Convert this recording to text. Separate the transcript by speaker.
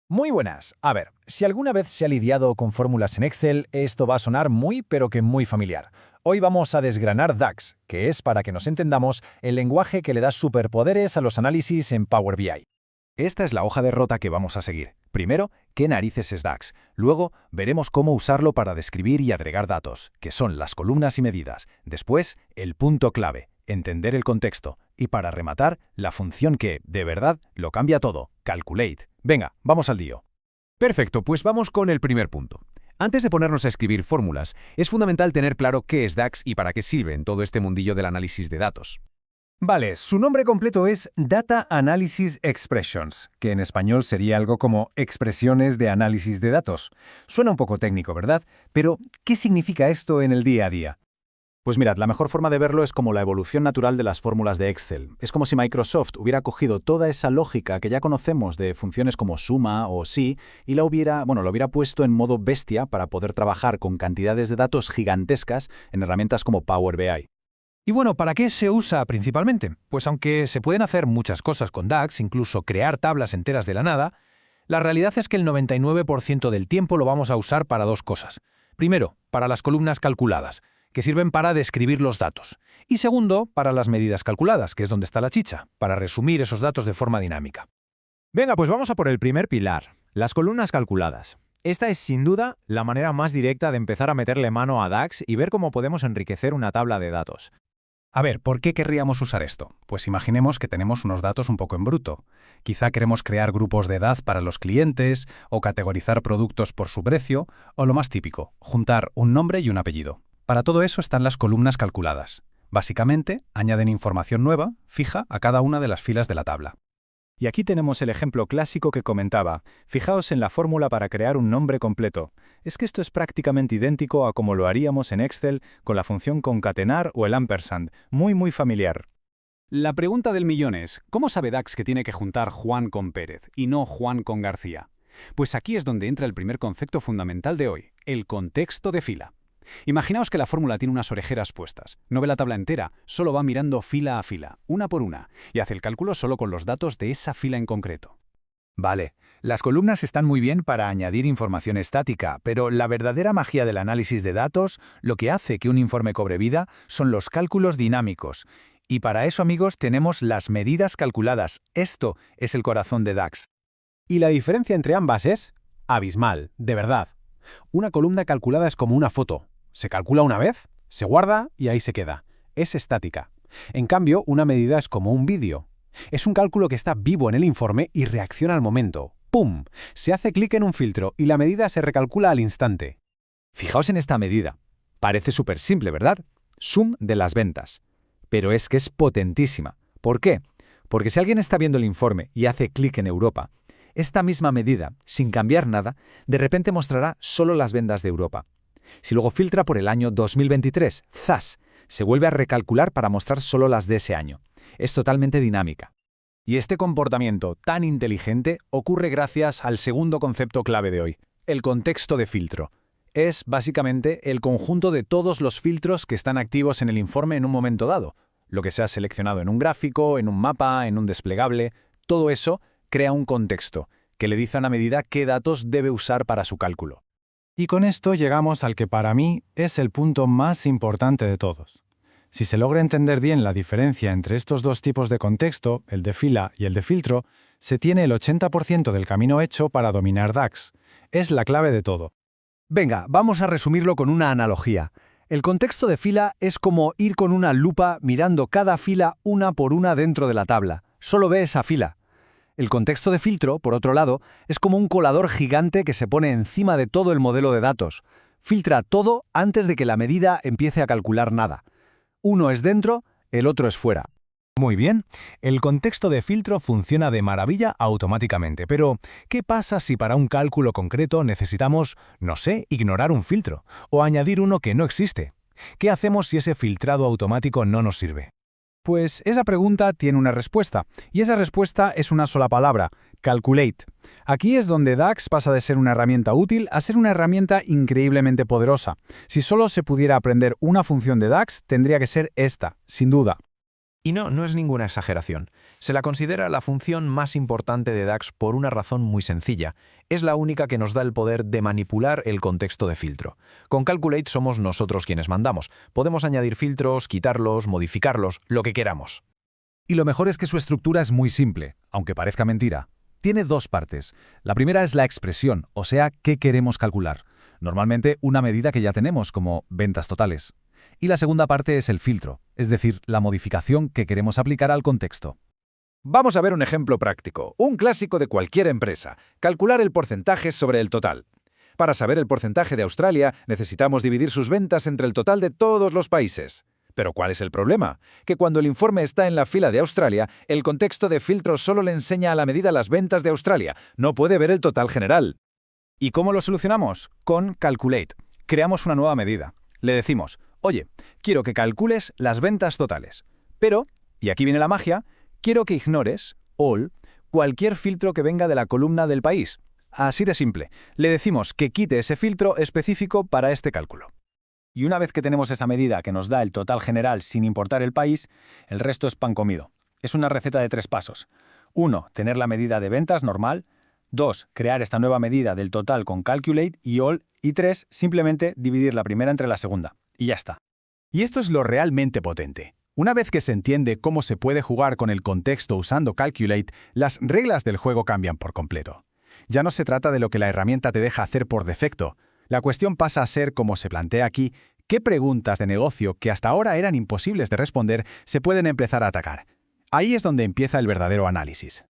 Speaker 1: Muy buenas. A ver, si alguna vez se ha lidiado con fórmulas en Excel, esto va a sonar muy pero que muy familiar. Hoy vamos a desgranar DAX, que es, para que nos entendamos, el lenguaje que le da superpoderes a los análisis en Power BI. Esta es la hoja de ruta que vamos a seguir. Primero, ¿qué narices es DAX? Luego, veremos cómo usarlo para describir y agregar datos, que son las columnas y medidas. Después, el punto clave, entender el contexto. Y para rematar, la función que, de verdad, lo cambia todo, calculate. Venga, vamos al lío.
Speaker 2: Perfecto, pues vamos con el primer punto. Antes de ponernos a escribir fórmulas, es fundamental tener claro qué es DAX y para qué sirve en todo este mundillo del análisis de datos.
Speaker 1: Vale, su nombre completo es Data Analysis Expressions, que en español sería algo como expresiones de análisis de datos. Suena un poco técnico, ¿verdad? Pero, ¿qué significa esto en el día a día?
Speaker 3: Pues mirad, la mejor forma de verlo es como la evolución natural de las fórmulas de Excel. Es como si Microsoft hubiera cogido toda esa lógica que ya conocemos de funciones como suma o sí y lo hubiera puesto en modo bestia para poder trabajar con cantidades de datos gigantescas en herramientas como Power BI.
Speaker 1: Y bueno, ¿para qué se usa principalmente? Pues aunque se pueden hacer muchas cosas con DAX, incluso crear tablas enteras de la nada, la realidad es que el 99% del tiempo lo vamos a usar para dos cosas. Primero, para las columnas calculadas, que sirven para describir los datos. Y segundo, para las medidas calculadas, que es donde está la chicha, para resumir esos datos de forma dinámica.
Speaker 4: Venga, pues vamos a por el primer pilar, las columnas calculadas. Esta es, sin duda, la manera más directa de empezar a meterle mano a DAX y ver cómo podemos enriquecer una tabla de datos.
Speaker 5: A ver, ¿por qué querríamos usar esto? Pues imaginemos que tenemos unos datos un poco en bruto. Quizá queremos crear grupos de edad para los clientes, o categorizar productos por su precio, o lo más típico, juntar un nombre y un apellido. Para todo eso están las columnas calculadas. Básicamente, añaden información nueva, fija, a cada una de las filas de la tabla.
Speaker 3: Y aquí tenemos el ejemplo clásico que comentaba. Fijaos en la fórmula para crear un nombre completo. Es que esto es prácticamente idéntico a como lo haríamos en Excel con la función concatenar o el ampersand. Muy familiar.
Speaker 6: La pregunta del millón es, ¿cómo sabe DAX que tiene que juntar Juan con Pérez y no Juan con García? Pues aquí es donde entra el primer concepto fundamental de hoy, el contexto de fila. Imaginaos que la fórmula tiene unas orejeras puestas. No ve la tabla entera, solo va mirando fila a fila, una por una, y hace el cálculo solo con los datos de esa fila en concreto.
Speaker 5: Vale, las columnas están muy bien para añadir información estática, pero la verdadera magia del análisis de datos, lo que hace que un informe cobre vida, son los cálculos dinámicos. Y para eso, amigos, tenemos las medidas calculadas. Esto es el corazón de DAX.
Speaker 2: Y la diferencia entre ambas es abismal, de verdad. Una columna calculada es como una foto. Se calcula una vez, se guarda y ahí se queda. Es estática. En cambio, una medida es como un vídeo. Es un cálculo que está vivo en el informe y reacciona al momento. ¡Pum! Se hace clic en un filtro y la medida se recalcula al instante.
Speaker 4: Fijaos en esta medida. Parece súper simple, ¿verdad? Sum de las ventas. Pero es que es potentísima. ¿Por qué? Porque si alguien está viendo el informe y hace clic en Europa, esta misma medida, sin cambiar nada, de repente mostrará solo las ventas de Europa. Si luego filtra por el año 2023, ¡zas!, se vuelve a recalcular para mostrar solo las de ese año. Es totalmente dinámica.
Speaker 1: Y este comportamiento tan inteligente ocurre gracias al segundo concepto clave de hoy, el contexto de filtro. Es, básicamente, el conjunto de todos los filtros que están activos en el informe en un momento dado. Lo que se ha seleccionado en un gráfico, en un mapa, en un desplegable, todo eso crea un contexto, que le dice a una medida qué datos debe usar para su cálculo.
Speaker 5: Y con esto llegamos al que para mí es el punto más importante de todos. Si se logra entender bien la diferencia entre estos dos tipos de contexto, el de fila y el de filtro, se tiene el 80% del camino hecho para dominar DAX. Es la clave de todo.
Speaker 1: Venga, vamos a resumirlo con una analogía. El contexto de fila es como ir con una lupa mirando cada fila una por una dentro de la tabla. Solo ve esa fila. El contexto de filtro, por otro lado, es como un colador gigante que se pone encima de todo el modelo de datos. Filtra todo antes de que la medida empiece a calcular nada. Uno es dentro, el otro es fuera.
Speaker 5: Muy bien, el contexto de filtro funciona de maravilla automáticamente, pero ¿qué pasa si para un cálculo concreto necesitamos, no sé, ignorar un filtro o añadir uno que no existe? ¿Qué hacemos si ese filtrado automático no nos sirve?
Speaker 1: Pues esa pregunta tiene una respuesta, y esa respuesta es una sola palabra, calculate. Aquí es donde DAX pasa de ser una herramienta útil a ser una herramienta increíblemente poderosa. Si solo se pudiera aprender una función de DAX, tendría que ser esta, sin duda.
Speaker 7: Y no es ninguna exageración. Se la considera la función más importante de DAX por una razón muy sencilla. Es la única que nos da el poder de manipular el contexto de filtro. Con Calculate somos nosotros quienes mandamos. Podemos añadir filtros, quitarlos, modificarlos, lo que queramos.
Speaker 1: Y lo mejor es que su estructura es muy simple, aunque parezca mentira. Tiene dos partes. La primera es la expresión, o sea, qué queremos calcular. Normalmente una medida que ya tenemos, como ventas totales. Y la segunda parte es el filtro, es decir, la modificación que queremos aplicar al contexto.
Speaker 4: Vamos a ver un ejemplo práctico, un clásico de cualquier empresa: calcular el porcentaje sobre el total. Para saber el porcentaje de Australia, necesitamos dividir sus ventas entre el total de todos los países. Pero ¿cuál es el problema? Que cuando el informe está en la fila de Australia, el contexto de filtro solo le enseña a la medida las ventas de Australia, no puede ver el total general.
Speaker 3: ¿Y cómo lo solucionamos? Con Calculate. Creamos una nueva medida. Le decimos, oye, quiero que calcules las ventas totales. Pero, y aquí viene la magia, quiero que ignores, all, cualquier filtro que venga de la columna del país. Así de simple. Le decimos que quite ese filtro específico para este cálculo. Y una vez que tenemos esa medida que nos da el total general sin importar el país, el resto es pan comido. Es una receta de 3 pasos. 1. Tener la medida de ventas normal. 2. Crear esta nueva medida del total con Calculate y All. Y 3. Simplemente dividir la primera entre la segunda. Y ya está.
Speaker 2: Y esto es lo realmente potente. Una vez que se entiende cómo se puede jugar con el contexto usando Calculate, las reglas del juego cambian por completo. Ya no se trata de lo que la herramienta te deja hacer por defecto. La cuestión pasa a ser, como se plantea aquí, qué preguntas de negocio que hasta ahora eran imposibles de responder se pueden empezar a atacar. Ahí es donde empieza el verdadero análisis.